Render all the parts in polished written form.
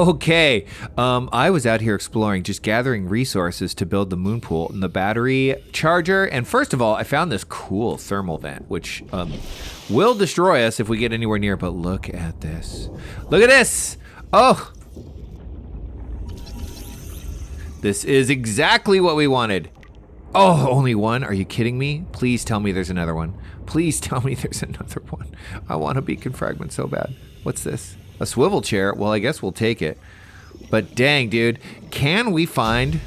Okay, I was out here exploring, just gathering resources to build the moonpool and the battery charger. And first of all, I found this cool thermal vent, which will destroy us if we get anywhere near. But look at this. Look at this. Oh, this is exactly what we wanted. Oh, only one? Are you kidding me? Please tell me there's another one. Please tell me there's another one. I want a beacon fragment so bad. What's this? A swivel chair? Well, I guess we'll take it. But dang, dude, can we find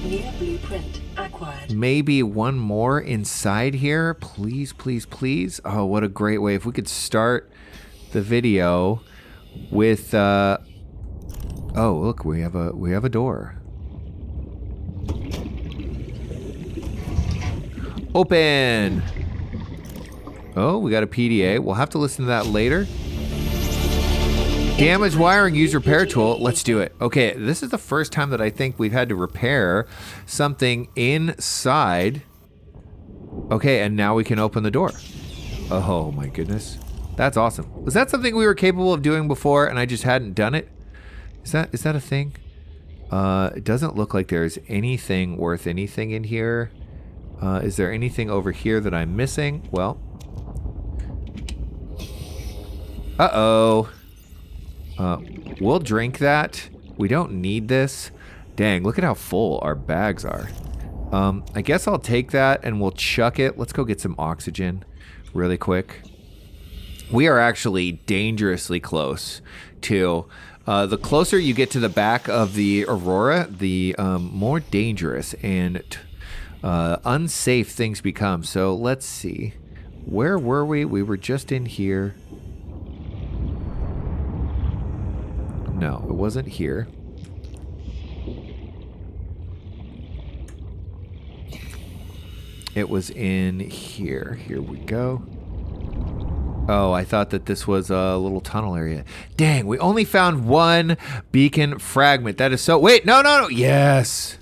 New blueprint acquired. maybe one more inside here? Please, please, please. Oh, what a great way. If we could start the video with oh, look, we have a door. Open. Oh, we got a PDA. We'll have to listen to that later. Damaged wiring, use repair tool. Let's do it. Okay, this is the first time that I think we've had to repair something inside. Okay, and now we can open the door. Oh my goodness. That's awesome. Was that something we were capable of doing before and I just hadn't done it? Is that a thing? It doesn't look like there's anything worth anything in here. Is there anything over here that I'm missing? Well. Uh-oh. We'll drink that. We don't need this. Dang, look at how full our bags are. I guess I'll take that and we'll chuck it. Let's go get some oxygen really quick. We are actually dangerously close to... the closer you get to the back of the Aurora, the more dangerous and unsafe things become. So let's see. Where were we? We were just in here. No, it wasn't here. It was in here. Here we go. Oh, I thought that this was a little tunnel area. Dang, we only found one beacon fragment. That is so... Wait, no. Yes.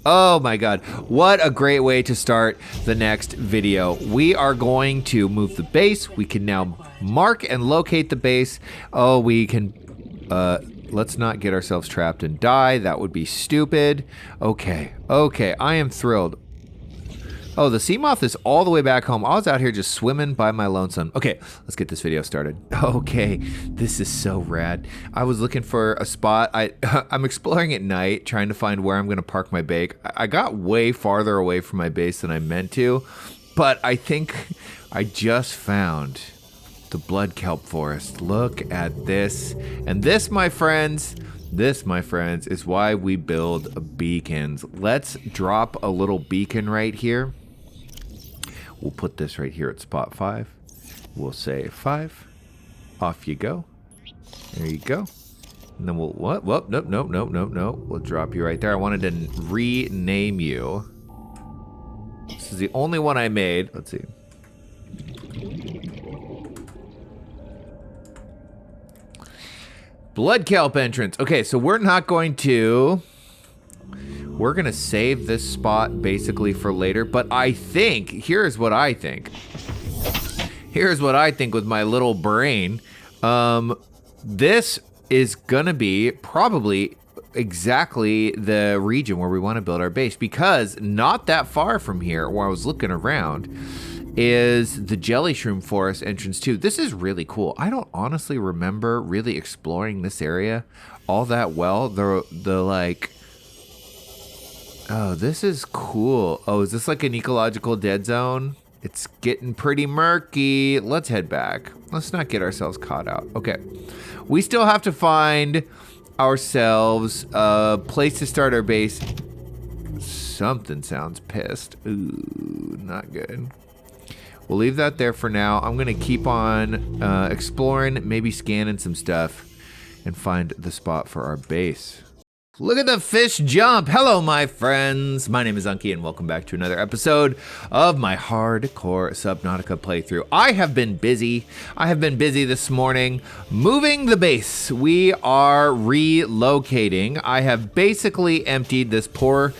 Oh my god. What a great way to start the next video. We are going to move the base. We can now mark and locate the base. Oh, we can... let's not get ourselves trapped and die. That would be stupid. Okay, I am thrilled. Oh, the sea moth is all the way back home. I was out here just swimming by my lonesome. Okay, let's get this video started. Okay, this is so rad. I was looking for a spot. I'm exploring at night, trying to find where I'm going to park my bake. I got way farther away from my base than I meant to, but I think I just found the blood kelp forest. Look at this. And this, my friends, is why we build beacons. Let's drop a little beacon right here. We'll put this right here at spot 5. We'll say 5. Off you go. There you go. And then we'll, what? No. We'll drop you right there. I wanted to rename you. This is the only one I made. Let's see. Blood kelp entrance. Okay, so we're not going to... We're going to save this spot basically for later, but I think, here's what I think. Here's what I think with my little brain. This is going to be probably exactly the region where we want to build our base, because not that far from here, where I was looking around, is the jelly shroom forest entrance too. This is really cool. I don't honestly remember really exploring this area all that well. The like... Oh, this is cool. Oh, is this like an ecological dead zone? It's getting pretty murky. Let's head back. Let's not get ourselves caught out. Okay. We still have to find ourselves a place to start our base. Something sounds pissed. Ooh, not good. We'll leave that there for now. I'm going to keep on exploring, maybe scanning some stuff, and find the spot for our base. Look at the fish jump. Hello, my friends. My name is Unky, and welcome back to another episode of my hardcore Subnautica playthrough. I have been busy. This morning moving the base. We are relocating. I have basically emptied this poor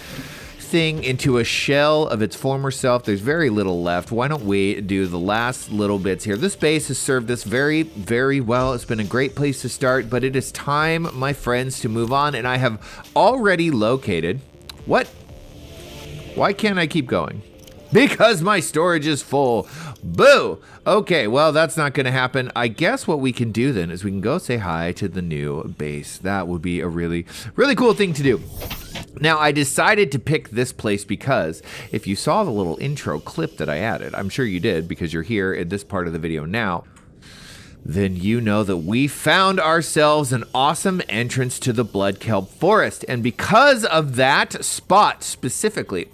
everything into a shell of its former self. There's very little left. Why don't we do the last little bits here? This base has served us very, very well. It's been a great place to start, but it is time, my friends, to move on, and I have already located... What? Why can't I keep going? Because my storage is full. Boo! Okay, well, that's not going to happen. I guess what we can do then is we can go say hi to the new base. That would be a really, really cool thing to do. Now, I decided to pick this place because if you saw the little intro clip that I added, I'm sure you did because you're here in this part of the video now, then you know that we found ourselves an awesome entrance to the Blood Kelp Forest. And because of that spot specifically,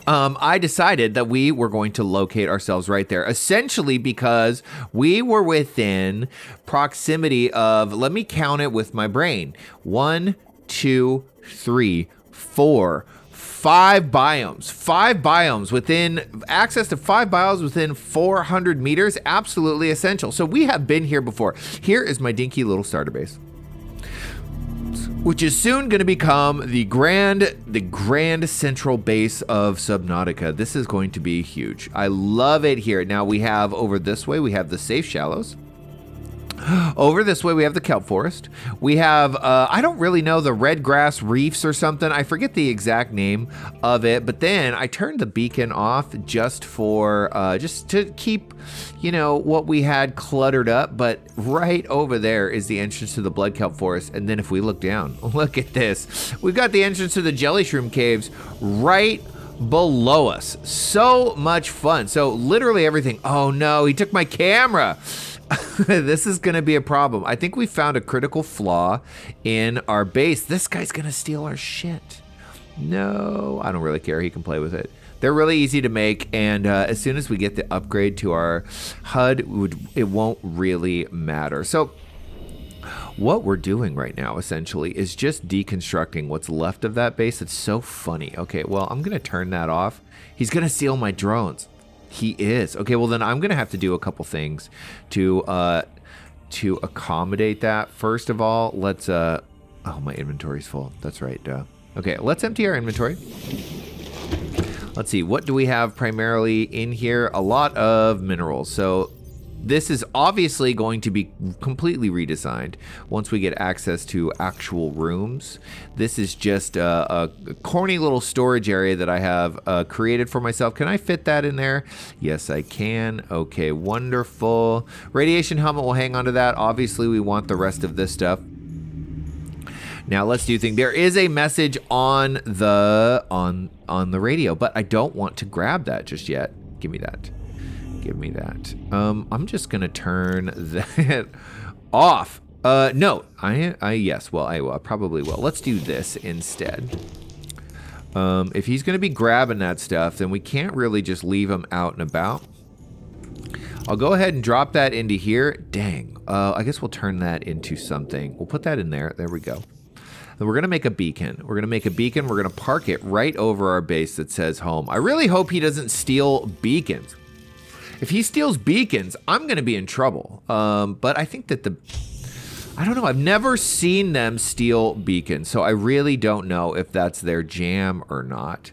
I decided that we were going to locate ourselves right there, essentially because we were within proximity of, let me count it with my brain, 1, 2, 3, 4, 5 biomes. 5 biomes within, access to 5 biomes within 400 meters, absolutely essential. So we have been here before. Here is my dinky little starter base, which is soon going to become the grand central base of Subnautica. This is going to be huge. I love it here. Now we have over this way, we have the safe shallows. Over this way, we have the kelp forest. We have, I don't really know, the red grass reefs or something. I forget the exact name of it. But then I turned the beacon off just for, just to keep, you know, what we had cluttered up. But right over there is the entrance to the blood kelp forest. And then if we look down, look at this. We've got the entrance to the jelly shroom caves right below us. So much fun. So literally everything. Oh no, he took my camera. This is going to be a problem. I think we found a critical flaw in our base. This guy's going to steal our shit. No, I don't really care. He can play with it. They're really easy to make, and as soon as we get the upgrade to our HUD, it won't really matter. So what we're doing right now, essentially, is just deconstructing what's left of that base. It's so funny. Okay, well, I'm going to turn that off. He's going to steal my drones. He is. Okay, well then I'm gonna have to do a couple things to accommodate that. First of all, let's oh, my inventory's full. That's right. Okay, let's empty our inventory. Let's see, what do we have primarily in here? A lot of minerals. So this is obviously going to be completely redesigned once we get access to actual rooms. This is just a corny little storage area that I have created for myself. Can I fit that in there? Yes, I can. Okay, wonderful. Radiation helmet will hang on to that. Obviously, we want the rest of this stuff. Now let's do things. There is a message on the radio, but I don't want to grab that just yet. Give me that. Give me that. I'm just gonna turn that off. No, yes, well, I probably will. Let's do this instead. If he's gonna be grabbing that stuff, then we can't really just leave him out and about. I'll go ahead and drop that into here. Dang, I guess we'll turn that into something. We'll put that in there. There we go. Then we're gonna make a beacon. We're gonna park it right over our base that says home. I really hope he doesn't steal beacons. If he steals beacons, I'm going to be in trouble. But I think that I don't know. I've never seen them steal beacons, so I really don't know if that's their jam or not.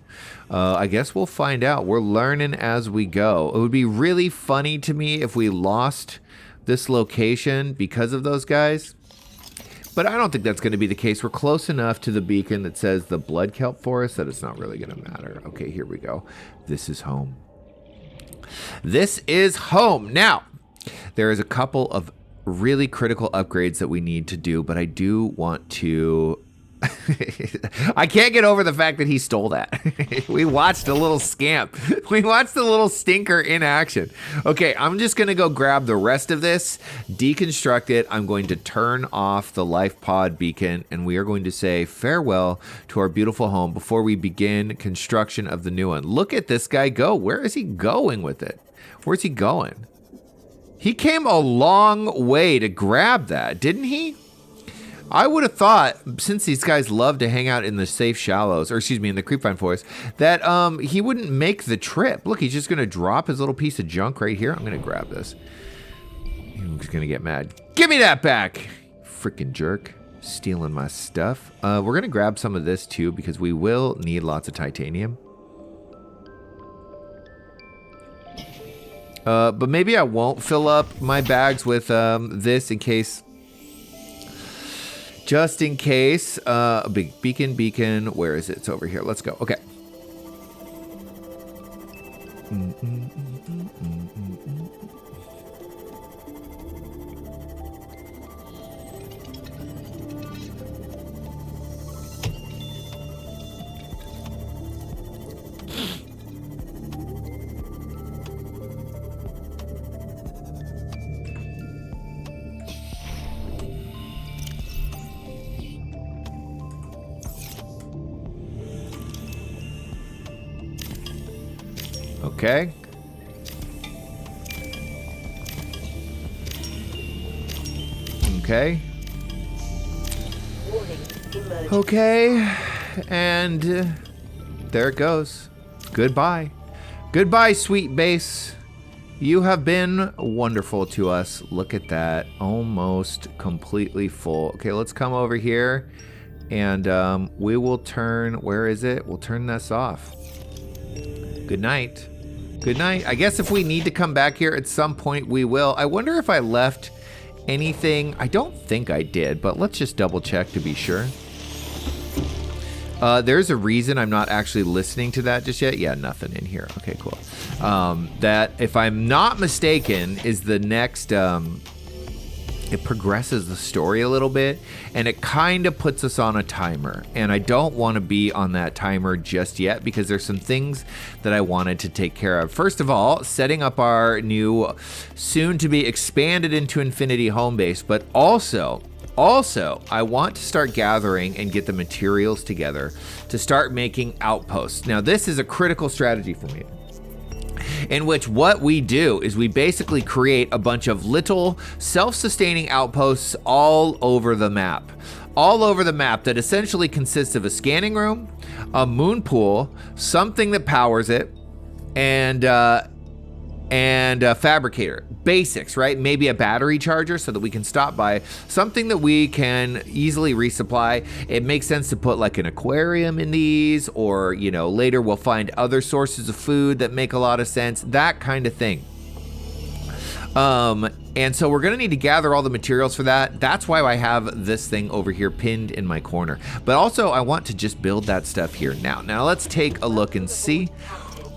I guess we'll find out. We're learning as we go. It would be really funny to me if we lost this location because of those guys. But I don't think that's going to be the case. We're close enough to the beacon that says the blood kelp forest that it's not really going to matter. Okay, here we go. This is home. This is home. Now, there is a couple of really critical upgrades that we need to do, but I do want to... I can't get over the fact that he stole that. We watched a little scamp. We watched a little stinker in action. Okay, I'm just going to go grab the rest of this, deconstruct it. I'm going to turn off the life pod beacon, and we are going to say farewell to our beautiful home before we begin construction of the new one. Look at this guy go. Where is he going with it? Where's he going? He came a long way to grab that, didn't he? I would have thought, since these guys love to hang out in the safe shallows, or excuse me, in the creepvine forest, that he wouldn't make the trip. Look, he's just going to drop his little piece of junk right here. I'm going to grab this. He's going to get mad. Give me that back, freaking jerk. Stealing my stuff. We're going to grab some of this too because we will need lots of titanium. But maybe I won't fill up my bags with this in case. Just in case. A big beacon. Where is it? It's over here. Let's go. Okay. Okay. Okay. Okay. And there it goes. Goodbye. Goodbye, sweet base. You have been wonderful to us. Look at that. Almost completely full. Okay, let's come over here. And we will turn... Where is it? We'll turn this off. Good night. Good night. I guess if we need to come back here at some point, we will. I wonder if I left anything. I don't think I did, but let's just double check to be sure. There's a reason I'm not actually listening to that just yet. Yeah, nothing in here. Okay, cool. That, if I'm not mistaken, is the next... it progresses the story a little bit, and it kind of puts us on a timer. And I don't want to be on that timer just yet because there's some things that I wanted to take care of. First of all, setting up our new, soon to be expanded into infinity home base, but also, I want to start gathering and get the materials together to start making outposts. Now, this is a critical strategy for me, in which what we do is we basically create a bunch of little self-sustaining outposts all over the map. All over the map that essentially consists of a scanning room, a moon pool, something that powers it, and a fabricator. Basics, right? Maybe a battery charger so that we can stop by. Something that we can easily resupply. It makes sense to put like an aquarium in these, or, you know, later we'll find other sources of food that make a lot of sense. That kind of thing. And so we're going to need to gather all the materials for that. That's why I have this thing over here pinned in my corner. But also I want to just build that stuff here now. Now let's take a look and see.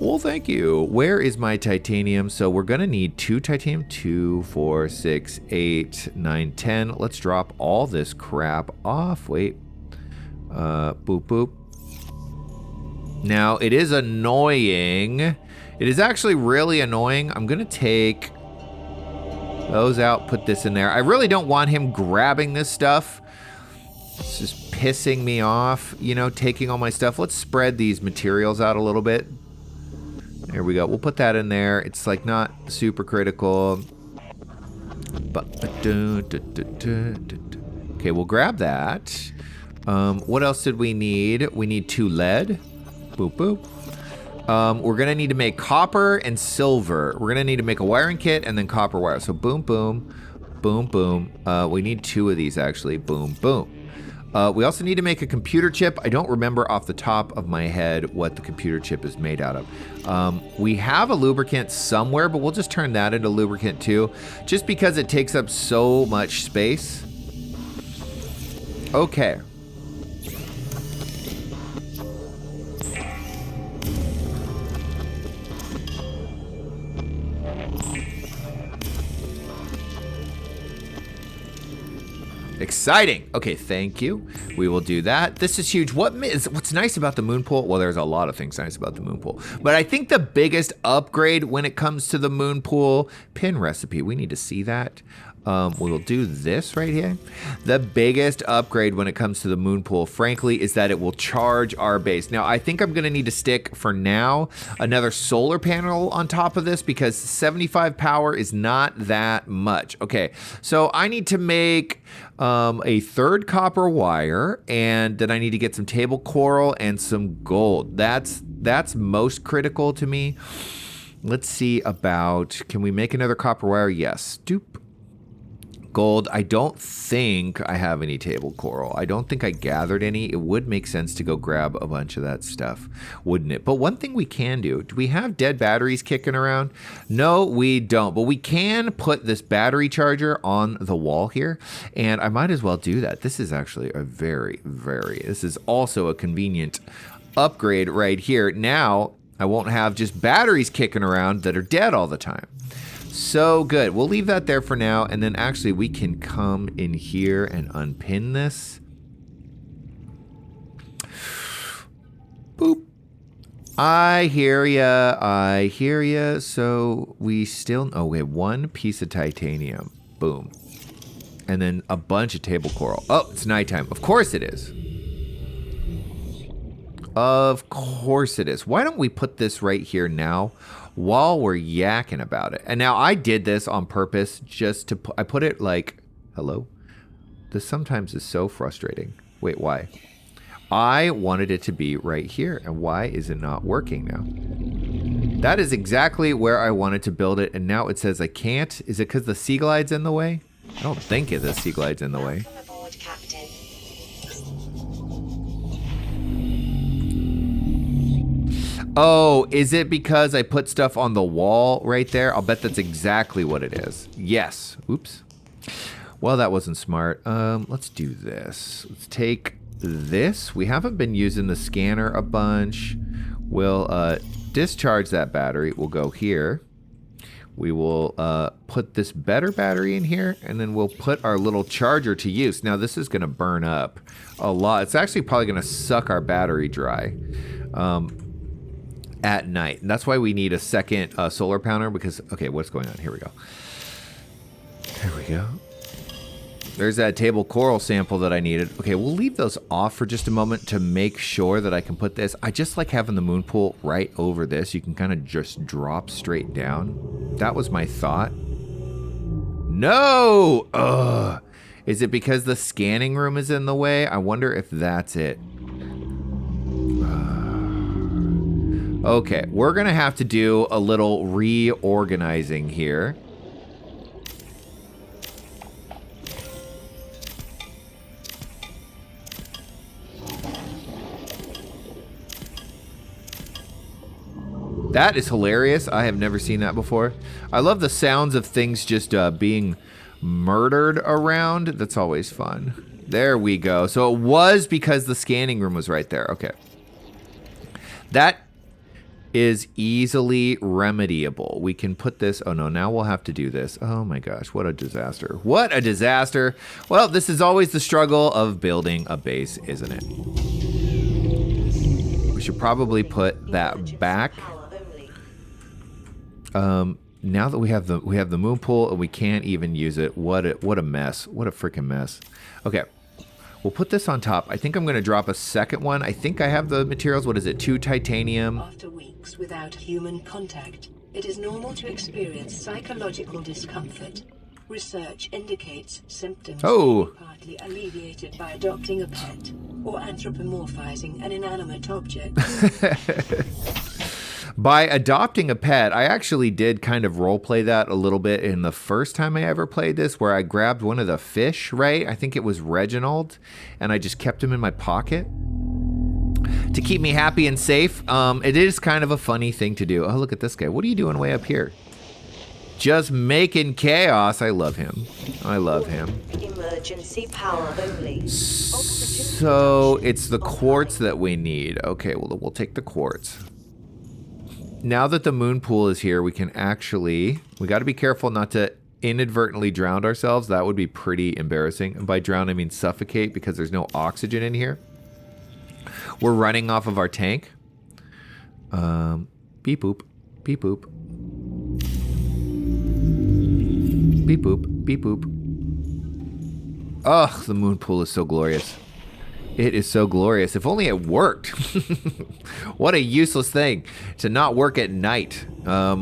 Well, thank you. Where is my titanium? So we're going to need 2 titanium. 2, 4, 6, 8, 9, 10. Let's drop all this crap off. Wait. Boop, boop. Now, it is annoying. It is actually really annoying. I'm going to take those out, put this in there. I really don't want him grabbing this stuff. It's just pissing me off, you know, taking all my stuff. Let's spread these materials out a little bit. There we go. We'll put that in there. It's like not super critical. Okay, we'll grab that. What else did we need? We need 2 lead. Boop, boop. We're going to need to make copper and silver. We're going to need to make a wiring kit and then copper wire. So boom, boom, boom, boom. We need 2 of these actually. Boom, boom. We also need to make a computer chip. I don't remember off the top of my head what the computer chip is made out of. We have a lubricant somewhere, but we'll just turn that into lubricant too, just because it takes up so much space. Okay. Exciting. Okay, thank you. We will do that. This is huge. What's nice about the moon pool? Well, there's a lot of things nice about the moon pool, but I think the biggest upgrade when it comes to the moon pool, pin recipe, we need to see that. We will do this right here. The biggest upgrade when it comes to the moon pool, frankly, is that it will charge our base. Now, I think I'm going to need to stick, for now, another solar panel on top of this because 75 power is not that much. Okay, so I need to make a 3rd copper wire, and then I need to get some table coral and some gold. That's most critical to me. Let's see about, can we make another copper wire? Yes. Doop. Gold. I don't think I have any table coral. I don't think I gathered any. It would make sense to go grab a bunch of that stuff, wouldn't it? But one thing we can do we have dead batteries kicking around? No, we don't. But we can put this battery charger on the wall here, and I might as well do that. This is actually a this is also a convenient upgrade right here. Now, I won't have just batteries kicking around that are dead all the time. So good. We'll leave that there for now, and then actually we can come in here and unpin this. Boop. I hear ya. So we still, okay, one piece of titanium. Boom. And then a bunch of table coral. Oh, it's nighttime. Of course it is. Of course it is. Why don't we put this right here now while we're yakking about it? And now I did this on purpose just to I put it like, hello? This sometimes is so frustrating. Wait, why? I wanted it to be right here. And why is it not working now? That is exactly where I wanted to build it. And now it says I can't. Is it because the sea glide's in the way? I don't think the sea glide's in the way. Oh, is it because I put stuff on the wall right there? I'll bet that's exactly what it is. Yes. Oops. Well, that wasn't smart. Let's do this. Let's take this. We haven't been using the scanner a bunch. We'll discharge that battery. We'll go here. We will put this better battery in here, and then we'll put our little charger to use. Now, this is going to burn up a lot. It's actually probably going to suck our battery dry. At night. And that's why we need a second solar panel because, okay, what's going on? Here we go. There we go. There's that table coral sample that I needed. Okay, we'll leave those off for just a moment to make sure that I can put this. I just like having the moon pool right over this. You can kind of just drop straight down. That was my thought. No! Ugh. Is it because the scanning room is in the way? I wonder if that's it. Okay, we're going to have to do a little reorganizing here. That is hilarious. I have never seen that before. I love the sounds of things just being murdered around. That's always fun. There we go. So it was because the scanning room was right there. Okay. That is easily remediable. We can put this. Oh no, now we'll have to do this. Oh my gosh, what a disaster. What a disaster. Well, this is always the struggle of building a base, isn't it? We should probably put that back. Now that we have the moon pool and we can't even use it, what a mess. What a freaking mess. Okay. We'll put this on top. I think I'm going to drop a second one. I think I have the materials. What is it? 2 titanium. After weeks without human contact, it is normal to experience psychological discomfort. Research indicates symptoms may be partly alleviated by adopting a pet or anthropomorphizing an inanimate object. By adopting a pet, I actually did kind of roleplay that a little bit in the first time I ever played this, where I grabbed one of the fish, right? I think it was Reginald, and I just kept him in my pocket to keep me happy and safe. It is kind of a funny thing to do. Oh, look at this guy. What are you doing way up here? Just making chaos. I love him. I love him. Emergency power only. So it's the quartz that we need. Okay, well, we'll take the quartz. Now that the moon pool is here, we can actually, we got to be careful not to inadvertently drown ourselves. That would be pretty embarrassing. And by drown, I mean suffocate because there's no oxygen in here. We're running off of our tank. Beep boop, beep boop. Beep boop, beep boop. Ugh, the moon pool is so glorious. It is so glorious. If only it worked. What a useless thing to not work at night.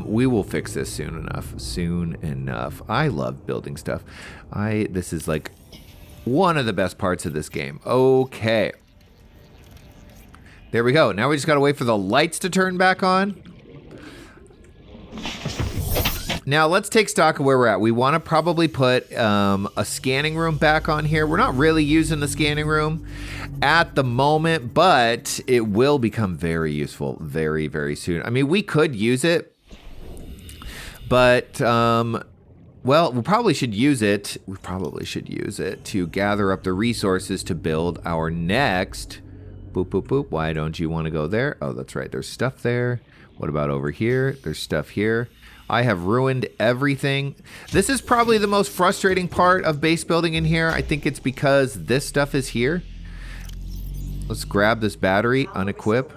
We will fix this soon enough. Soon enough. I love building stuff. This is like one of the best parts of this game. Okay. There we go. Now we just gotta wait for the lights to turn back on. Now let's take stock of where we're at. We want to probably put a scanning room back on here. We're not really using the scanning room at the moment, but it will become very useful very, very soon. I mean, we could use it, but well, we probably should use it. We probably should use it to gather up the resources to build our next. Boop, boop, boop. Why don't you want to go there? Oh, that's right. There's stuff there. What about over here? There's stuff here. I have ruined everything. This is probably the most frustrating part of base building in here. I think it's because this stuff is here. Let's grab this battery, unequip.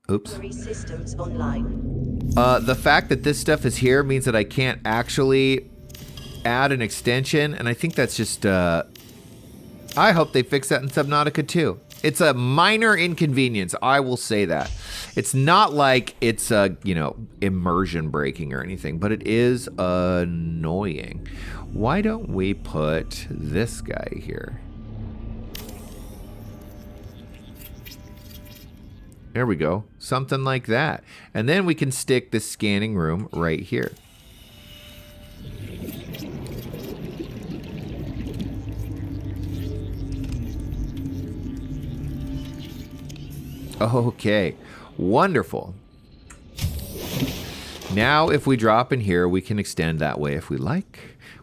Oops. Systems online. The fact that this stuff is here means that I can't actually add an extension, and I think that's just, I hope they fix that in Subnautica too. It's a minor inconvenience, I will say that. It's not like it's, you know, immersion breaking or anything, but it is annoying. Why don't we put this guy here? There we go. Something like that. And then we can stick the scanning room right here. Okay, wonderful. Now if we drop in here, we can extend that way if we like.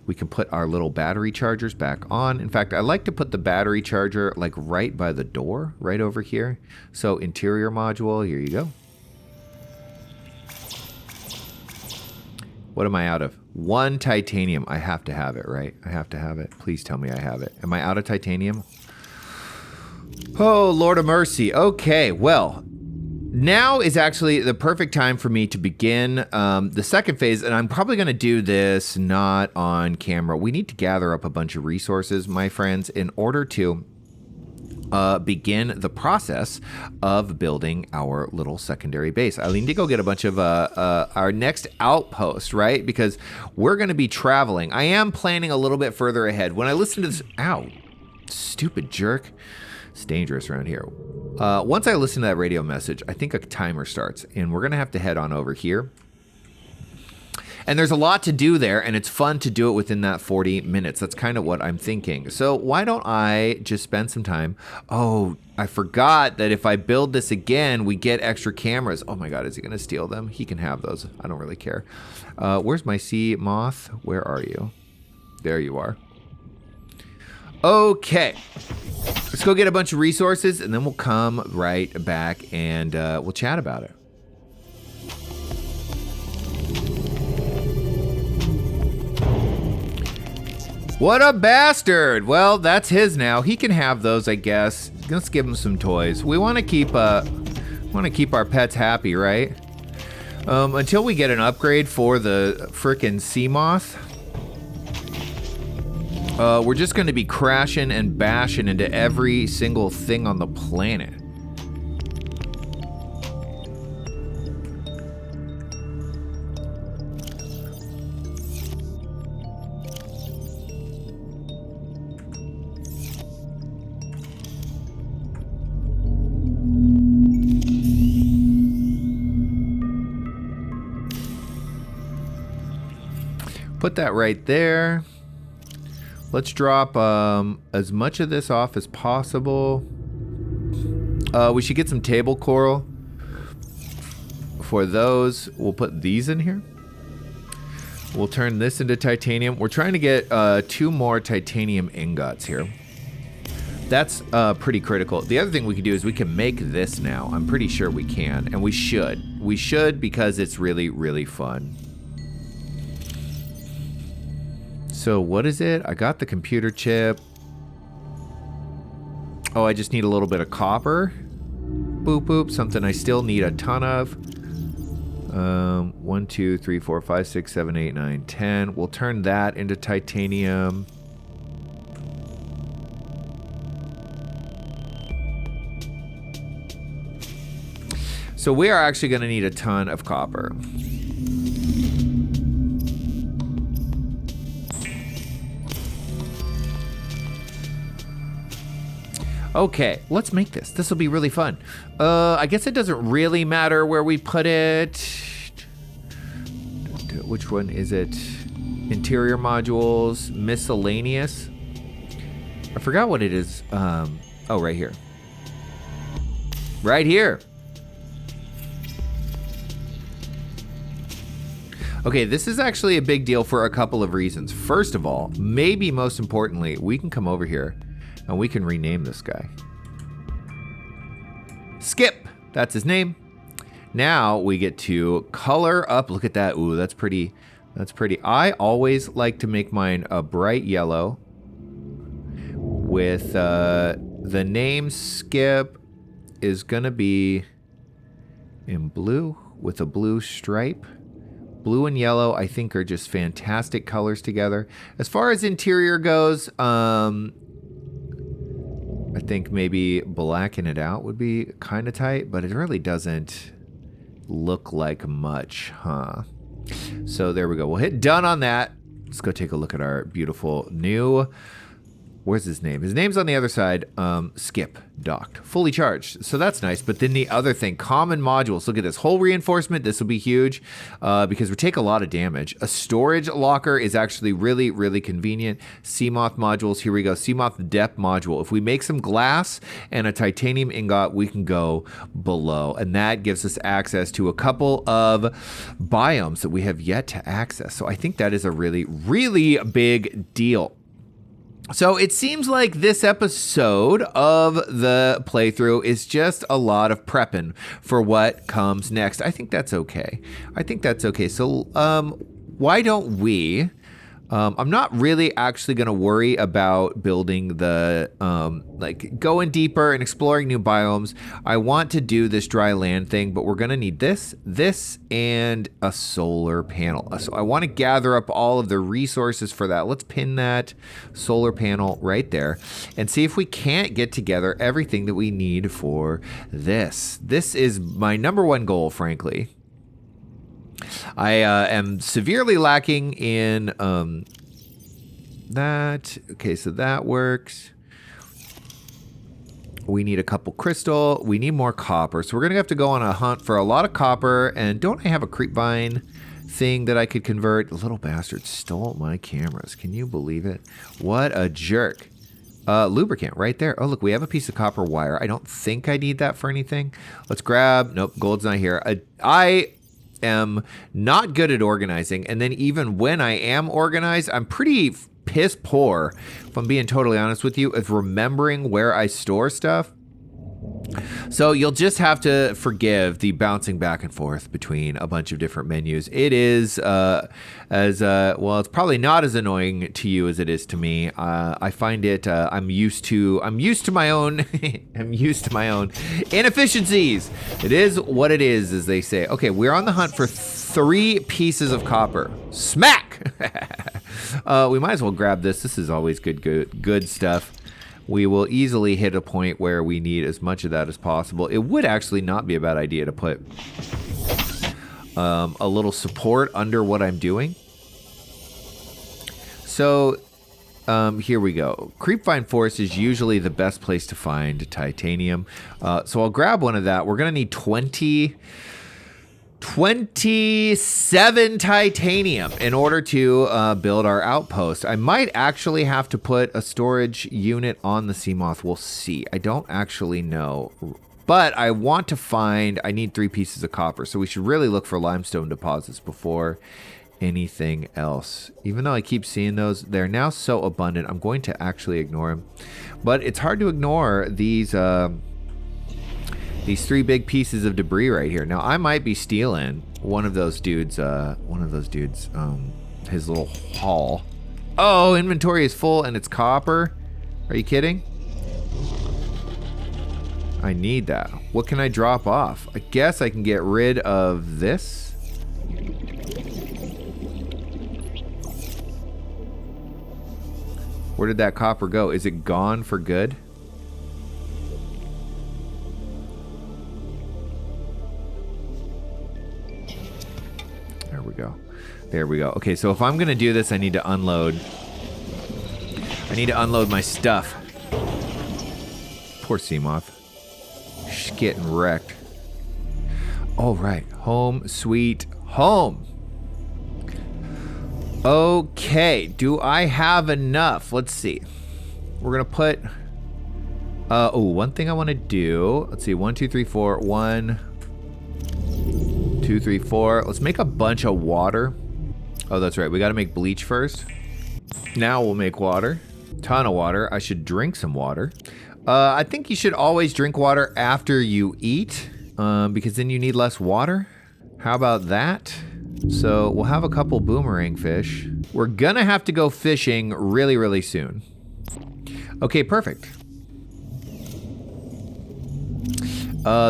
We can put our little battery chargers back on. In fact, I like to put the battery charger like right by the door, right over here. So interior module, here you go. What am I out of? 1 titanium. I have to have it, right? I have to have it. Please tell me I have it. Am I out of titanium? Oh, Lord of mercy. Okay, well, now is actually the perfect time for me to begin the second phase, and I'm probably going to do this not on camera. We need to gather up a bunch of resources, my friends, in order to begin the process of building our little secondary base. I need to go get a bunch of our next outpost, right? Because we're going to be traveling. I am planning a little bit further ahead. When I listen to this... Ow, stupid jerk. It's dangerous around here. Once I listen to that radio message, I think a timer starts, and we're going to have to head on over here. And there's a lot to do there, and it's fun to do it within that 40 minutes. That's kind of what I'm thinking. So why don't I just spend some time? Oh, I forgot that if I build this again, we get extra cameras. Oh my God, is he going to steal them? He can have those. I don't really care. Where's my sea moth? Where are you? There you are. Okay, let's go get a bunch of resources, and then we'll come right back and we'll chat about it. What a bastard! Well, that's his now. He can have those, I guess. Let's give him some toys. We want to keep our pets happy, right? Until we get an upgrade for the frickin' sea moth. We're just going to be crashing and bashing into every single thing on the planet. Put that right there. Let's drop as much of this off as possible. We should get some table coral. For those, we'll put these in here. We'll turn this into titanium. We're trying to get 2 more titanium ingots here. That's pretty critical. The other thing we could do is we can make this now. I'm pretty sure we can, and we should. We should because it's really, really fun. So what is it? I got the computer chip. Oh, I just need a little bit of copper. Boop, boop. Something I still need a ton of. 1, 2, 3, 4, 5, 6, 7, 8, 9, 10. We'll turn that into titanium. So we are actually going to need a ton of copper. Okay, let's make this. This will be really fun. I guess it doesn't really matter where we put it. which one is it? Interior modules, miscellaneous. I forgot what it is. Oh, right here. Right here. Okay, this is actually a big deal for a couple of reasons. First of all, maybe most importantly, we can come over here and we can rename this guy. Skip, that's his name. Now we get to color up. Look at that. Ooh, that's pretty. That's pretty. I always like to make mine a bright yellow with the name Skip is gonna be in blue with a blue stripe. Blue and yellow, I think, are just fantastic colors together. As far as interior goes, I think maybe blacking it out would be kind of tight, but it really doesn't look like much, huh? So there we go. We'll hit done on that. Let's go take a look at our beautiful new... Where's his name? His name's on the other side. Skip, docked, fully charged. So that's nice. But then the other thing, common modules. Look at this whole reinforcement. This will be huge because we take a lot of damage. A storage locker is actually really, really convenient. Seamoth modules. Here we go. Seamoth depth module. If we make some glass and a titanium ingot, we can go below. And that gives us access to a couple of biomes that we have yet to access. So I think that is a really, really big deal. So it seems like this episode of the playthrough is just a lot of prepping for what comes next. I think that's okay. So why don't we... I'm not really actually going to worry about building the, like going deeper and exploring new biomes. I want to do this dry land thing, but we're going to need this, and a solar panel. So I want to gather up all of the resources for that. Let's pin that solar panel right there and see if we can't get together everything that we need for this. This is my number one goal, frankly. I am severely lacking in that. Okay, so that works. We need a couple crystal. We need more copper. So we're going to have to go on a hunt for a lot of copper. And don't I have a creep vine thing that I could convert? The little bastard stole my cameras. Can you believe it? What a jerk. Lubricant right there. Oh, look, we have a piece of copper wire. I don't think I need that for anything. Let's grab... Nope, gold's not here. I am not good at organizing, and then even when I am organized, I'm pretty piss poor, if I'm being totally honest with you, at remembering where I store stuff. So you'll just have to forgive the bouncing back and forth between a bunch of different menus. It is well, it's probably not as annoying to you as it is to me. I find it I'm used to my own I'm used to my own inefficiencies. It is what it is, as they say. Okay, we're on the hunt for 3 pieces of copper. Smack. We might as well grab this. This is always good stuff. We will easily hit a point where we need as much of that as possible. It would actually not be a bad idea to put a little support under what I'm doing. So here we go. Creepvine Forest is usually the best place to find titanium. So I'll grab one of that. We're going to need 27 titanium in order to build our outpost. I might actually have to put a storage unit on the Seamoth. We'll see. I don't actually know. But I want to find... I need 3 pieces of copper, so we should really look for limestone deposits before anything else. Even though I keep seeing those, they're now so abundant, I'm going to actually ignore them. But it's hard to ignore these 3 big pieces of debris right here. Now I might be stealing one of those dudes, his little haul. Oh, inventory is full and it's copper. Are you kidding? I need that. What can I drop off? I guess I can get rid of this. Where did that copper go? Is it gone for good? There we go. Okay, so if I'm gonna do this, I need to unload my stuff. Poor Seamoth. She's getting wrecked. All right, home sweet home. Okay, do I have enough? Let's see. We're gonna put, one thing I wanna do, let's see, 1, 2, 3, 4, 1, 2, 3, 4. Let's make a bunch of water. Oh, that's right, we gotta make bleach first. Now we'll make water. Ton of water. I should drink some water. I think you should always drink water after you eat, because then you need less water. How about that? So we'll have a couple boomerang fish. We're gonna have to go fishing really, really soon. Okay, perfect.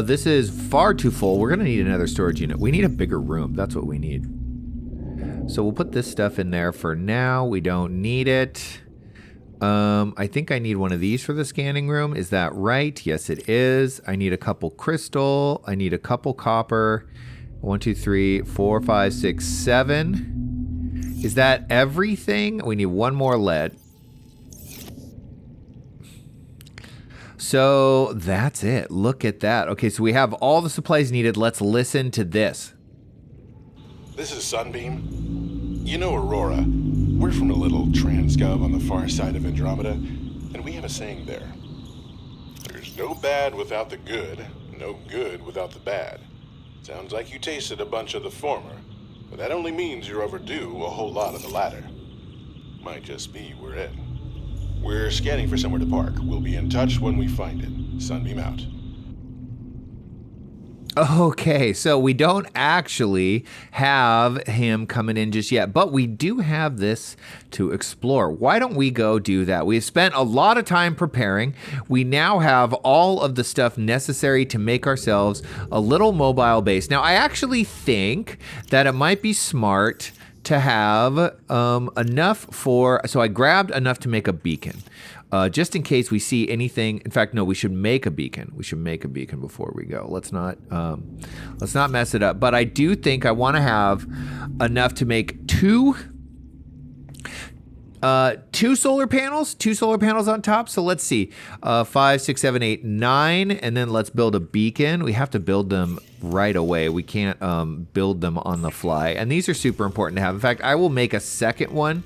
This is far too full. We're gonna need another storage unit. We need a bigger room. That's what we need. So we'll put this stuff in there for now. We don't need it. I think I need one of these for the scanning room. Is that right? Yes, it is. I need a couple crystal. I need a couple copper. 1, 2, 3, 4, 5, 6, 7. Is that everything? We need one more lead. So that's it. Look at that. Okay, so we have all the supplies needed. Let's listen to this. This is Sunbeam. You know Aurora. We're from a little transgov on the far side of Andromeda, and we have a saying there. There's no bad without the good, no good without the bad. Sounds like you tasted a bunch of the former, but that only means you're overdue a whole lot of the latter. Might just be we're in. We're scanning for somewhere to park. We'll be in touch when we find it. Sunbeam out. Okay, so we don't actually have him coming in just yet, but we do have this to explore. Why don't we go do that? We've spent a lot of time preparing. We now have all of the stuff necessary to make ourselves a little mobile base. Now, I actually think that it might be smart to have enough for, so I grabbed enough to make a beacon. Just in case we see anything. In fact, no, we should make a beacon. We should make a beacon before we go. Let's not mess it up. But I do think I want to have enough to make two solar panels on top. So let's see, 5, 6, 7, 8, 9, and then let's build a beacon. We have to build them right away. We can't build them on the fly, and these are super important to have. In fact, I will make a second one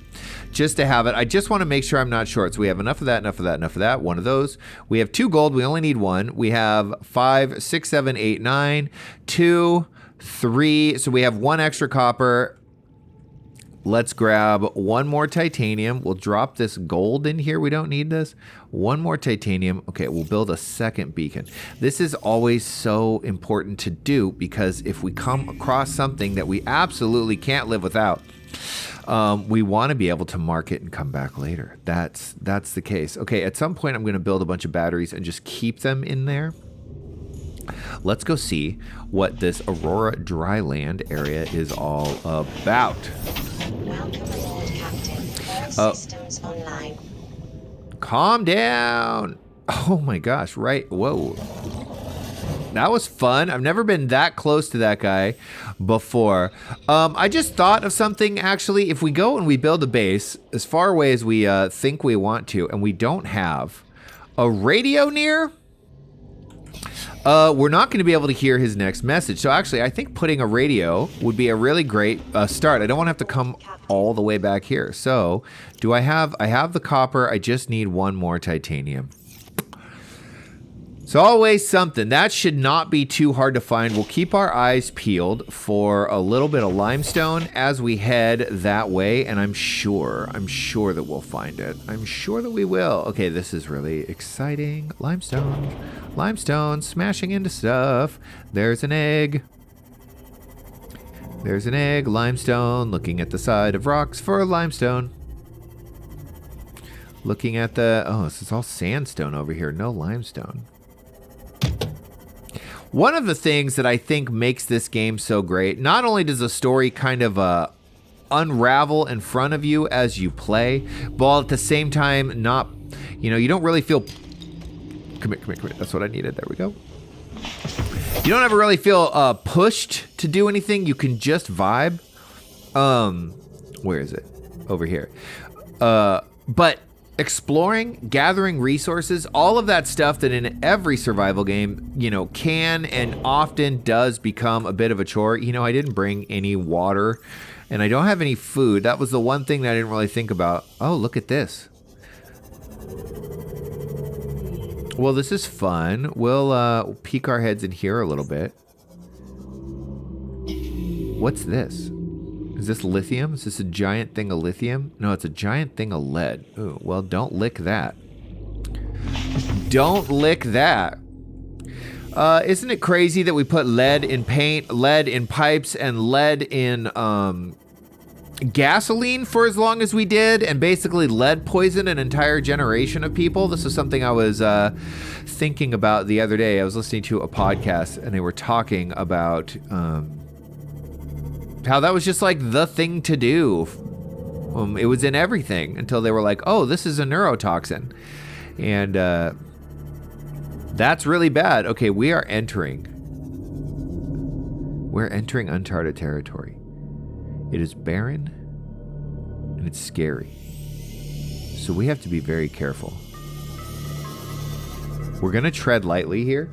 just to have it. I just want to make sure I'm not short. So we have enough of that, enough of that, enough of that. One of those. We have 2 gold. We only need 1. We have 5, 6, 7, 8, 9, 2, 3. So we have 1 extra copper. Let's grab 1 more titanium. We'll drop this gold in here. We don't need this. 1 more titanium. Okay, we'll build a second beacon. This is always so important to do, because if we come across something that we absolutely can't live without, we want to be able to mark it and come back later. That's the case. Okay, at some point I'm going to build a bunch of batteries and just keep them in there. Let's go see what this Aurora dryland area is all about. Welcome aboard, Captain. All systems online. Calm down. Oh my gosh, right. Whoa. That was fun. I've never been that close to that guy before. I just thought of something, actually. If we go and we build a base as far away as we think we want to, and we don't have a radio near, we're not going to be able to hear his next message. So actually, I think putting a radio would be a really great start. I don't want to have to come all the way back here. So I have the copper. I just need 1 more titanium. So always something. That should not be too hard to find. We'll keep our eyes peeled for a little bit of limestone as we head that way, and I'm sure that we'll find it. I'm sure that we will. Okay, this is really exciting. Limestone, smashing into stuff. There's an egg. Limestone, looking at the side of rocks for limestone. Looking at this is all sandstone over here, no limestone. One of the things that I think makes this game so great, not only does the story kind of unravel in front of you as you play, but at the same time, you don't really feel... Come here. That's what I needed. There we go. You don't ever really feel pushed to do anything. You can just vibe. Where is it? Over here. But exploring, gathering resources, all of that stuff that in every survival game, can and often does become a bit of a chore. I didn't bring any water And I don't have any food. That was the one thing that I didn't really think about. Oh, look at this. Well, this is fun. We'll peek our heads in here a little bit. What's this? Is this lithium? Is this a giant thing of lithium? No, it's a giant thing of lead. Ooh, well, don't lick that. Don't lick that. Isn't it crazy that we put lead in paint, lead in pipes, and lead in gasoline for as long as we did, and basically lead poisoned an entire generation of people? This is something I was thinking about the other day. I was listening to a podcast, and they were talking about how that was just like the thing to do. It was in everything until they were like, oh, this is a neurotoxin. And that's really bad. Okay, we're entering uncharted territory. It is barren and it's scary. So we have to be very careful. We're going to tread lightly here.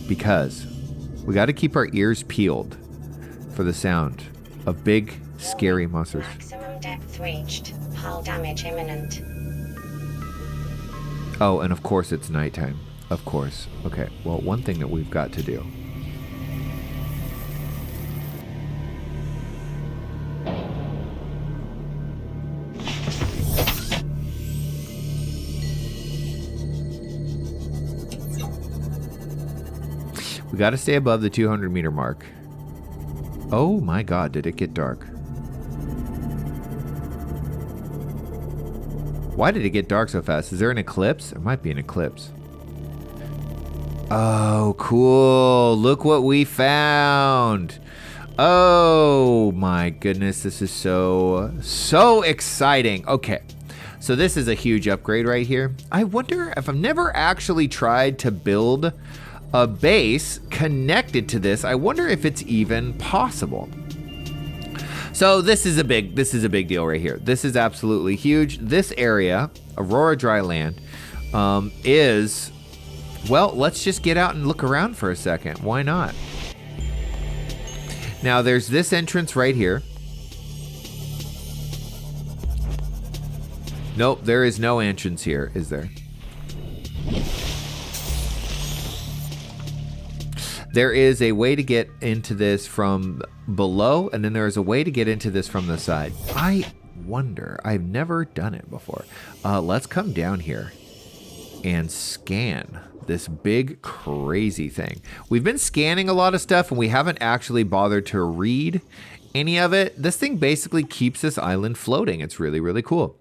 Because we got to keep our ears peeled for the sound of big, scary monsters. Maximum depth reached. Hull damage imminent. Oh, and of course it's nighttime. Of course. Okay, well, one thing that we've got to do. We got to stay above the 200 meter mark. Oh my god, did it get dark? Why did it get dark so fast? Is there an eclipse? There might be an eclipse. Oh, cool. Look what we found. Oh my goodness, this is so exciting. Okay, so this is a huge upgrade right here. I wonder if I've never actually tried to build a base connected to this. I wonder if it's even possible. So this is a big deal right here. This is absolutely huge. This area, Aurora dry land, is, well, let's just get out and look around for a second. Why not? Now there's this entrance right here. Nope, there is no entrance here, is there? There is a way to get into this from below, and then there is a way to get into this from the side. I wonder, I've never done it before. Let's come down here and scan this big crazy thing. We've been scanning a lot of stuff and we haven't actually bothered to read any of it. This thing basically keeps this island floating. It's really, really cool.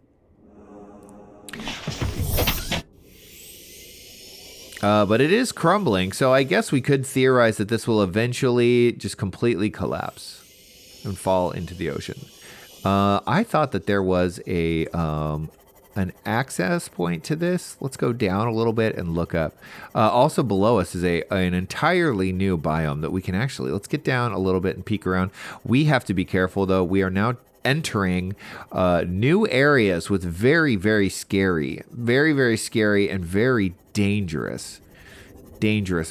But it is crumbling, so I guess we could theorize that this will eventually just completely collapse and fall into the ocean. I thought that there was an access point to this. Let's go down a little bit and look up. Also below us is an entirely new biome that we can actually, let's get down a little bit and peek around. We have to be careful though. We are now entering new areas with very, very scary and very dangerous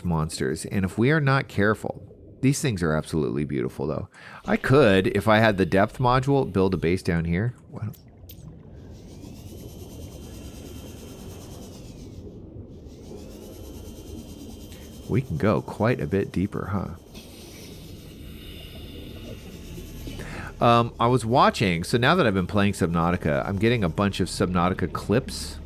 monsters. And if we are not careful, these things are absolutely beautiful though. I could, if I had the depth module, build a base down here. We can go quite a bit deeper, huh? I was watching, so now that I've been playing Subnautica, I'm getting a bunch of Subnautica clips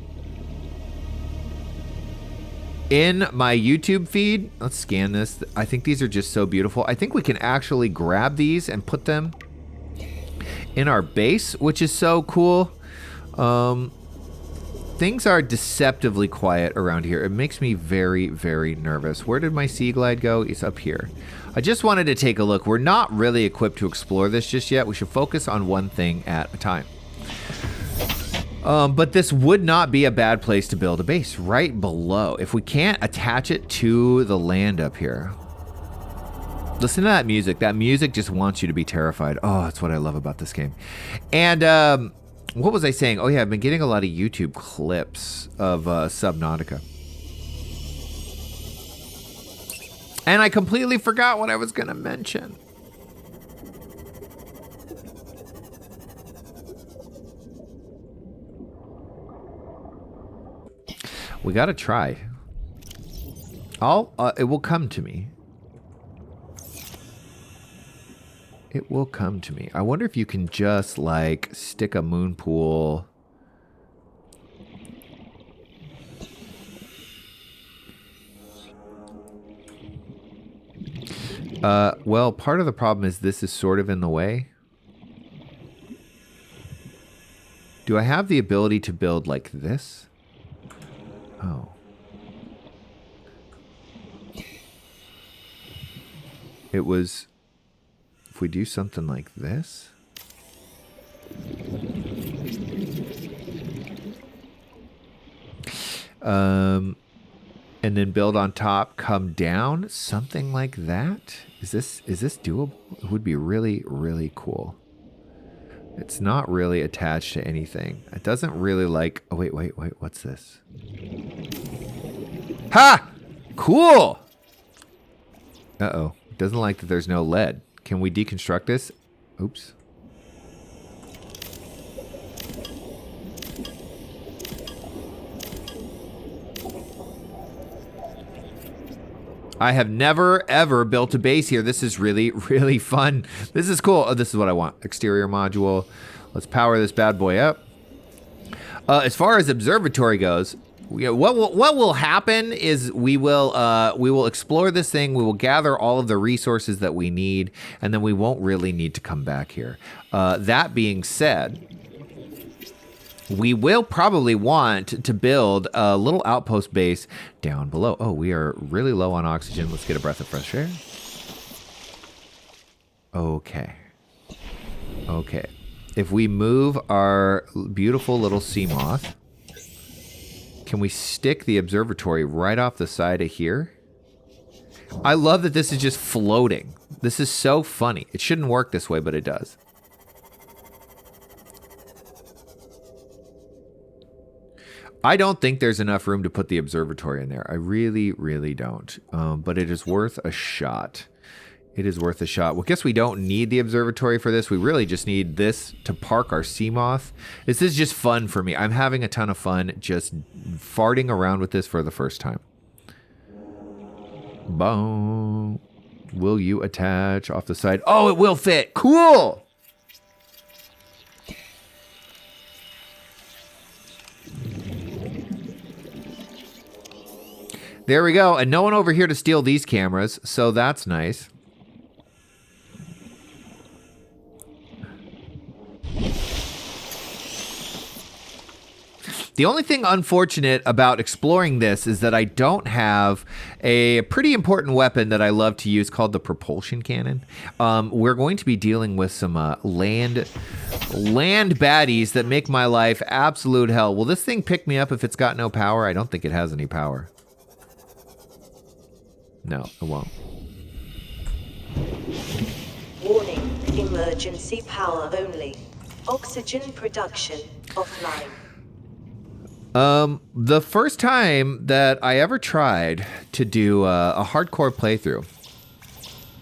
in my YouTube feed. Let's scan this. I think these are just so beautiful. I think we can actually grab these and put them in our base, which is so cool. Things are deceptively quiet around here. It makes me very, very nervous. Where did my sea glide go? It's up here. I just wanted to take a look. We're not really equipped to explore this just yet. We should focus on one thing at a time. But this would not be a bad place to build a base right below. If we can't attach it to the land up here. Listen to that music. That music just wants you to be terrified. Oh, that's what I love about this game. And what was I saying? Oh yeah, I've been getting a lot of YouTube clips of Subnautica. And I completely forgot what I was going to mention. We gotta try. It will come to me. It will come to me. I wonder if you can just, like, stick a moon pool. Well, part of the problem is this is sort of in the way. Do I have the ability to build like this? Oh. It was... If we do something like this... and then build on top, come down, something like that. Is this doable? It would be really, really cool. It's not really attached to anything. It doesn't really like... Oh, wait. What's this? Ha! Cool! Uh-oh. It doesn't like that there's no lead. Can we deconstruct this? Oops. I have never, ever built a base here. This is really, really fun. This is cool. Oh, this is what I want. Exterior module. Let's power this bad boy up. As far as observatory goes, what will happen is we will explore this thing. We will gather all of the resources that we need, and then we won't really need to come back here. That being said, we will probably want to build a little outpost base down below. Oh, we are really low on oxygen. Let's get a breath of fresh air. Okay. If we move our beautiful little sea moth, can we stick the observatory right off the side of here? I love that this is just floating. This is so funny. It shouldn't work this way, but it does. I don't think there's enough room to put the observatory in there. I really, really don't. But it is worth a shot. It is worth a shot. Well, I guess we don't need the observatory for this. We really just need this to park our sea moth. This is just fun for me. I'm having a ton of fun just farting around with this for the first time. Boom. Will you attach off the side? Oh, it will fit. Cool. There we go. And no one over here to steal these cameras, so that's nice. The only thing unfortunate about exploring this is that I don't have a pretty important weapon that I love to use called the propulsion cannon. We're going to be dealing with some land baddies that make my life absolute hell. Will this thing pick me up if it's got no power? I don't think it has any power. No, it won't. Warning, emergency power only. Oxygen production offline. The first time that I ever tried to do a hardcore playthrough.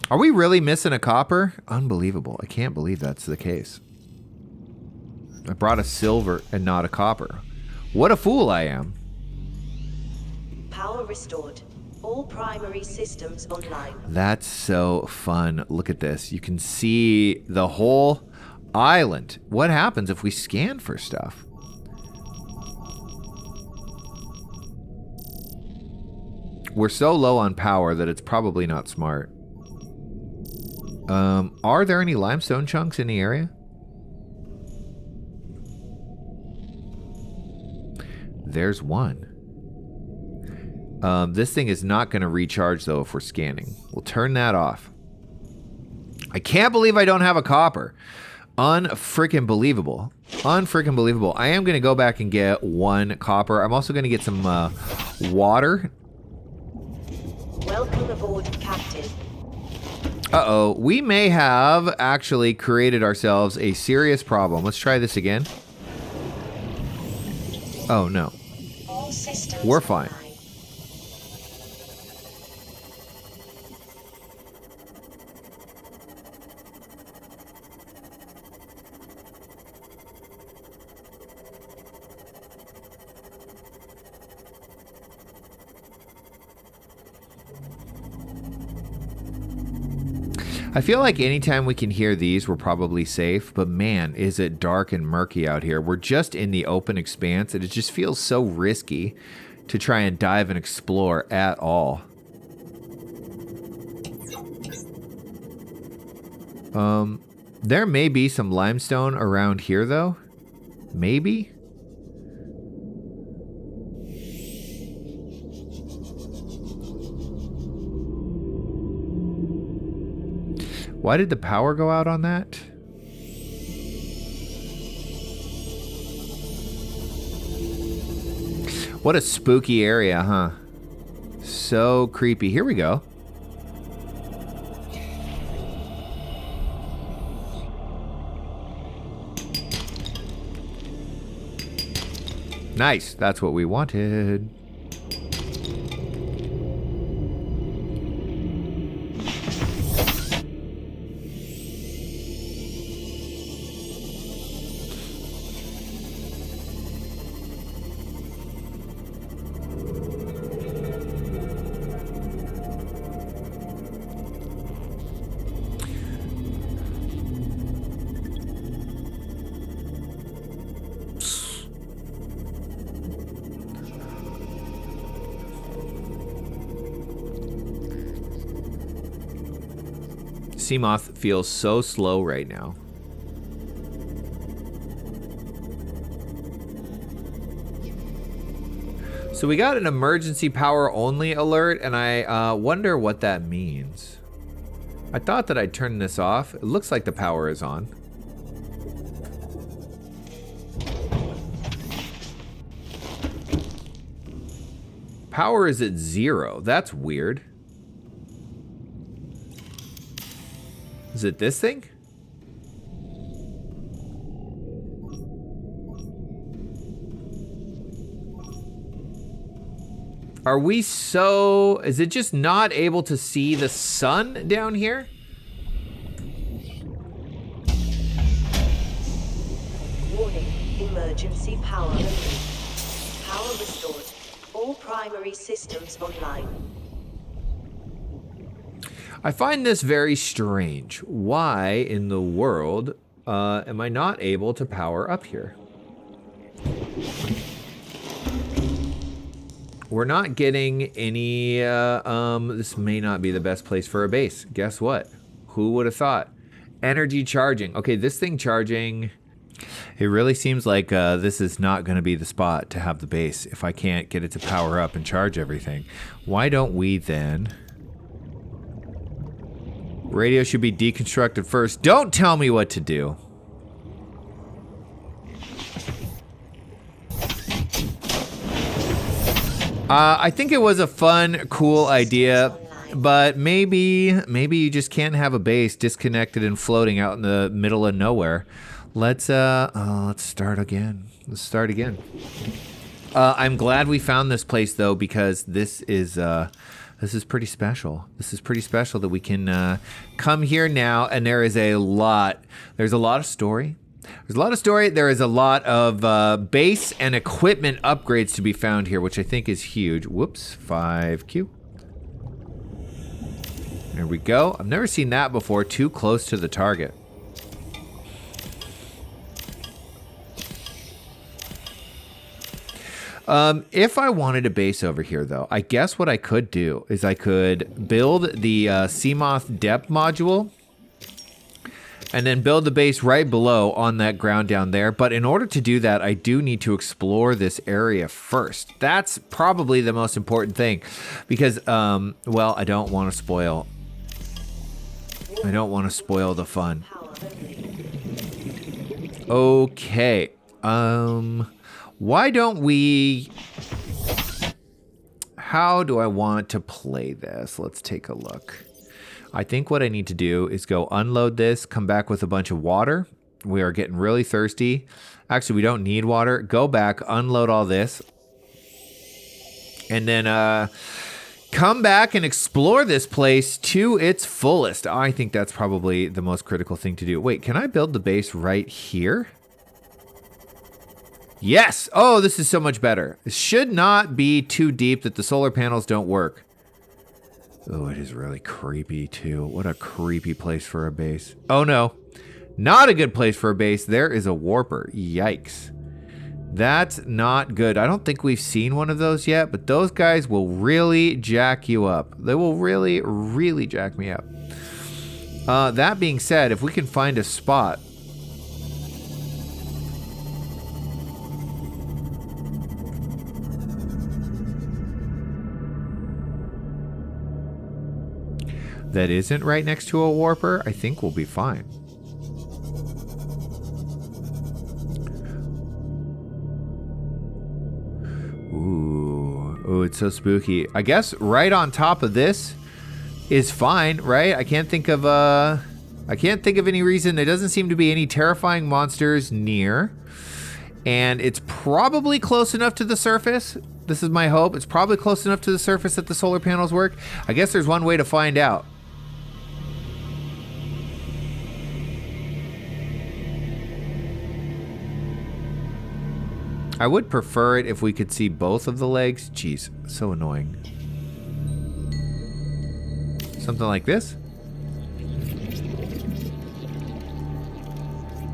Are we really missing a copper? Unbelievable. I can't believe that's the case. I brought a silver and not a copper. What a fool I am. Power restored. All primary systems online. That's so fun. Look at this. You can see the whole island. What happens if we scan for stuff? We're so low on power that it's probably not smart. Are there any limestone chunks in the area? There's one. This thing is not going to recharge, though, if we're scanning. We'll turn that off. I can't believe I don't have a copper. Unfreaking believable. Unfreaking believable. I am going to go back and get one copper. I'm also going to get some water. Welcome aboard, Captain. Uh-oh. We may have actually created ourselves a serious problem. Let's try this again. Oh, no. All systems We're fine. online. I feel like anytime we can hear these, we're probably safe. But man, is it dark and murky out here. We're just in the open expanse, and it just feels so risky to try and dive and explore at all. There may be some limestone around here, though. Maybe? Why did the power go out on that? What a spooky area, huh? So creepy. Here we go. Nice. That's what we wanted. Seamoth feels so slow right now. So we got an emergency power only alert, and I wonder what that means. I thought that I'd turn this off. It looks like the power is on. Power is at 0. That's weird. Is it this thing? Are we so... Is it just not able to see the sun down here? Warning, emergency power removed. Power restored. All primary systems online. I find this very strange. Why in the world am I not able to power up here? We're not getting any, this may not be the best place for a base. Guess what? Who would have thought? Energy charging. Okay, this thing charging, it really seems like this is not going to be the spot to have the base if I can't get it to power up and charge everything. Why don't we then... Radio should be deconstructed first. Don't tell me what to do. I think it was a fun, cool idea, but maybe you just can't have a base disconnected and floating out in the middle of nowhere. Let's start again. Let's start again. I'm glad we found this place though, because this is pretty special. This is pretty special that we can come here now, and there's a lot of story. There's a lot of story. There is a lot of base and equipment upgrades to be found here, which I think is huge. Whoops, 5Q. There we go. I've never seen that before. Too close to the target. If I wanted a base over here, though, I guess what I could do is I could build the Seamoth depth module and then build the base right below on that ground down there. But in order to do that, I do need to explore this area first. That's probably the most important thing because, well, I don't want to spoil the fun. Okay. Why don't we... How do I want to play this? Let's take a look. I think what I need to do is go unload this, come back with a bunch of water. We are getting really thirsty. Actually, we don't need water. Go back, unload all this. And then come back and explore this place to its fullest. I think that's probably the most critical thing to do. Wait, can I build the base right here? Yes! Oh, this is so much better. It should not be too deep that the solar panels don't work. Oh, it is really creepy, too. What a creepy place for a base. Oh, no. Not a good place for a base. There is a warper. Yikes. That's not good. I don't think we've seen one of those yet, but those guys will really jack you up. They will really, really jack me up. That being said, if we can find a spot... that isn't right next to a warper, I think we'll be fine. Ooh, it's so spooky. I guess right on top of this is fine, right? I can't think of any reason. There doesn't seem to be any terrifying monsters near. And it's probably close enough to the surface. This is my hope. It's probably close enough to the surface that the solar panels work. I guess there's one way to find out. I would prefer it if we could see both of the legs. Jeez, so annoying. Something like this.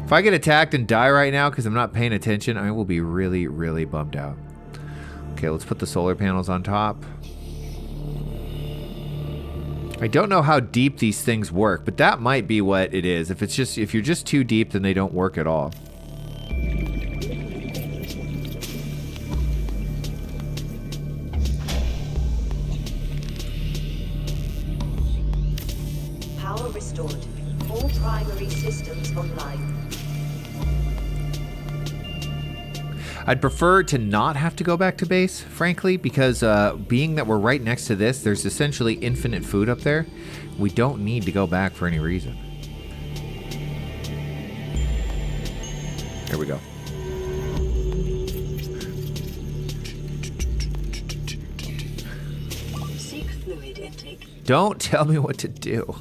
If I get attacked and die right now because I'm not paying attention, I will be really, really bummed out. Okay, let's put the solar panels on top. I don't know how deep these things work, but that might be what it is. If you're just too deep, then they don't work at all. Power restored. All primary systems online. I'd prefer to not have to go back to base, frankly, because being that we're right next to this, there's essentially infinite food up there. We don't need to go back for any reason. There we go. Seek fluid intake. Don't tell me what to do.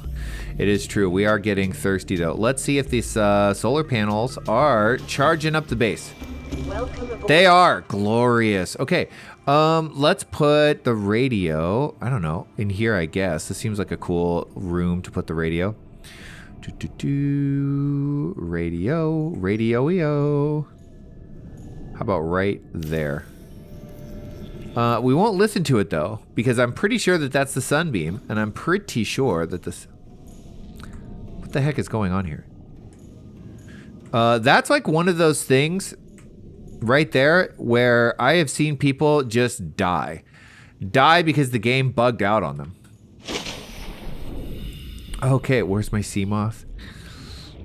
It is true. We are getting thirsty, though. Let's see if these solar panels are charging up the base. They are glorious. Okay, let's put the radio, I don't know, in here, I guess. This seems like a cool room to put the radio. Radio-eo. How about right there? We won't listen to it, though, because I'm pretty sure that that's the sunbeam, and I'm pretty sure that this... What the heck is going on here? That's like one of those things... right there where I have seen people just die because the game bugged out on them. Okay, where's my sea moth?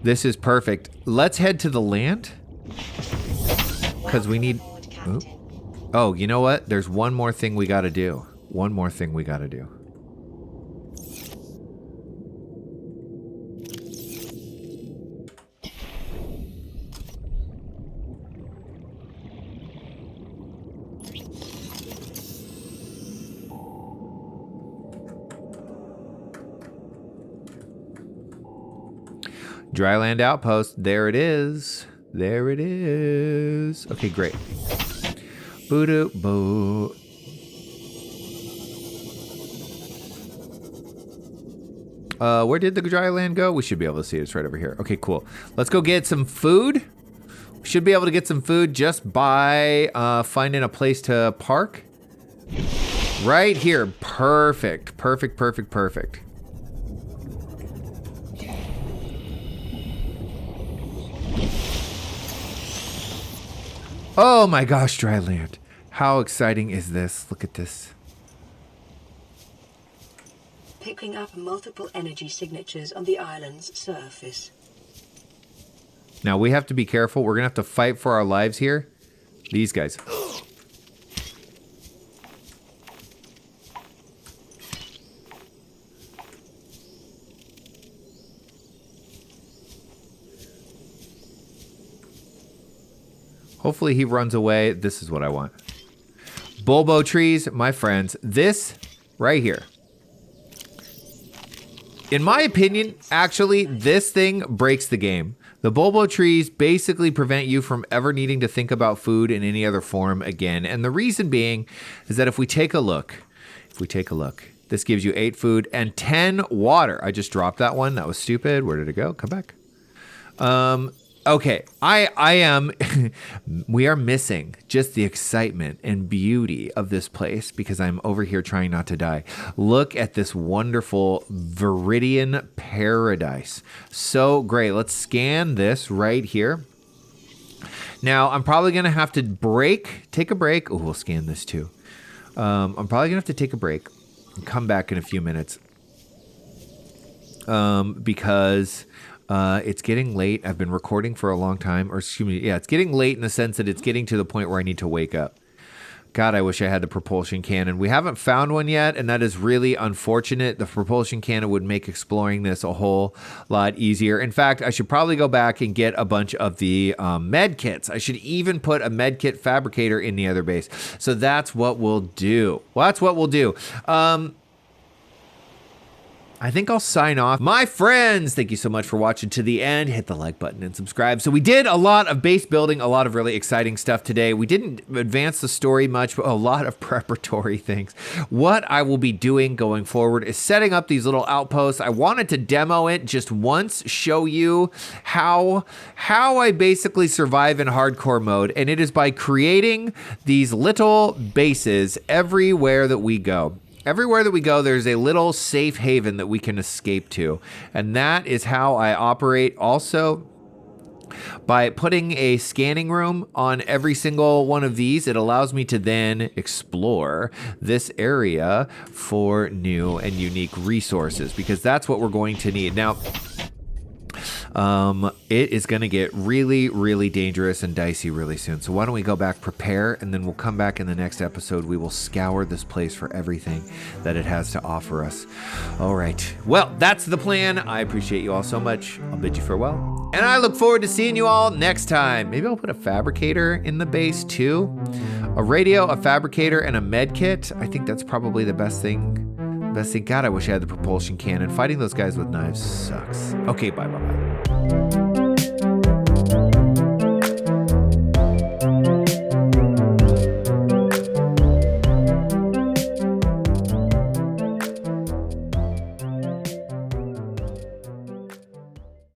This is perfect. Let's head to the land because we need... Oh, you know what? There's one more thing we got to do. One more thing we got to do. Dryland outpost. There it is. There it is. Okay, great. Boo-doo, boo. Where did the dryland go? We should be able to see it. It's right over here. Okay, cool. Let's go get some food. We should be able to get some food just by finding a place to park. Right here. Perfect. Perfect, perfect, perfect. Oh my gosh, dry land. How exciting is this? Look at this. Picking up multiple energy signatures on the island's surface. Now we have to be careful. We're going to have to fight for our lives here. These guys. Hopefully he runs away. This is what I want. Bulbo trees, my friends. This right here. In my opinion, actually, this thing breaks the game. The bulbo trees basically prevent you from ever needing to think about food in any other form again. And the reason being is that if we take a look, This gives you 8 food and 10 water. I just dropped that one. That was stupid. Where did it go? Come back. Okay, I am, we are missing just the excitement and beauty of this place because I'm over here trying not to die. Look at this wonderful Viridian paradise. So great. Let's scan this right here. Now, I'm probably going to have to take a break. Oh, we'll scan this too. I'm probably going to have to take a break and come back in a few minutes because... it's getting late. I've been recording for a long time, or excuse me, yeah, it's getting late in the sense that it's getting to the point where I need to wake up. God, I wish I had the propulsion cannon. We haven't found one yet, and that is really unfortunate. The propulsion cannon would make exploring this a whole lot easier. In fact, I should probably go back and get a bunch of the med kits. I should even put a med kit fabricator in the other base. So that's what we'll do. I think I'll sign off. My friends, thank you so much for watching to the end. Hit the like button and subscribe. So we did a lot of base building, a lot of really exciting stuff today. We didn't advance the story much, but a lot of preparatory things. What I will be doing going forward is setting up these little outposts. I wanted to demo it just once, show you how I basically survive in hardcore mode. And it is by creating these little bases everywhere that we go. Everywhere that we go, there's a little safe haven that we can escape to. And that is how I operate. Also, by putting a scanning room on every single one of these, it allows me to then explore this area for new and unique resources, because that's what we're going to need. Now, it is going to get really, really dangerous and dicey really soon. So why don't we go back, prepare, and then we'll come back in the next episode. We will scour this place for everything that it has to offer us. All right. Well, that's the plan. I appreciate you all so much. I'll bid you farewell. And I look forward to seeing you all next time. Maybe I'll put a fabricator in the base too. A radio, a fabricator, and a med kit. I think that's probably the best thing. God, I wish I had the propulsion cannon. Fighting those guys with knives sucks. Okay, bye.